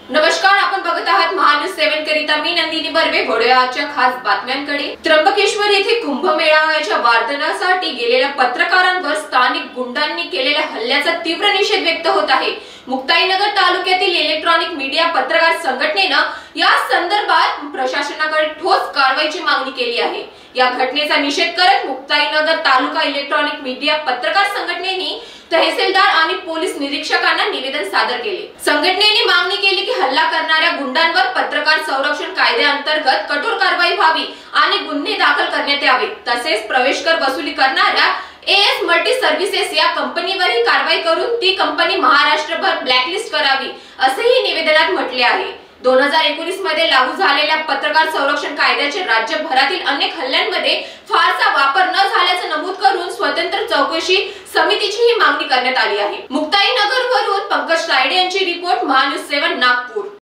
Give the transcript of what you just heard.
नमस्कार, आपण बघत आहात महान्यूज 7 करिता मी नंदिनी बर्वे. वळूया आजच्या खास बातम्यांकडे. त्र्यंबकेश्वर येथे कुंभमेळाव्याच्या वार्तासाठी गेलेल्या पत्रकारांवर स्थानिक गुंडांनी केलेल्या हल्ल्याचा तीव्र निषेध व्यक्त होत आहे. मुक्ताईनगर तालुक्यातील इलेक्ट्रॉनिक मीडिया पत्रकार संघटनेनं या संदर्भात प्रशासनाकडे ठोस कारवाईची मागणी केली आहे. या घटनेचा निषेध करत मुक्ताईनगर तालुका इलेक्ट्रॉनिक मीडिया पत्रकार संघटनेने तहसीलदार आणि पोलीस निरीक्षकांना निवेदन सादर केले. संघटनेने मागणी केली की हल्ला करणाऱ्या गुंडांवर पत्रकार संरक्षण कायद्याअंतर्गत कठोर कारवाई व्हावी आणि गुन्हे दाखल करण्यात यावे. तसेच प्रवेश कर वसुली करणाऱ्या एएस मल्टी सर्व्हिसेस या कंपनीवरही कारवाई करून ती कंपनी महाराष्ट्रभर ब्लॅकलिस्ट करावी, असेही निवेदनात म्हटले आहे. 2019 मध्ये लागू झालेल्या पत्रकार संरक्षण कायद्याचे राज्यभरातील अनेक हल्ल्यांमध्ये फारसा वापर न झाल्याचं नमूद करून स्वतंत्र चौकशी समितीची ही मागणी करण्यात आली आहे. मुक्ताईनगर वरून पंकज तायडे यांची रिपोर्ट, महान्यूज 7 नागपूर.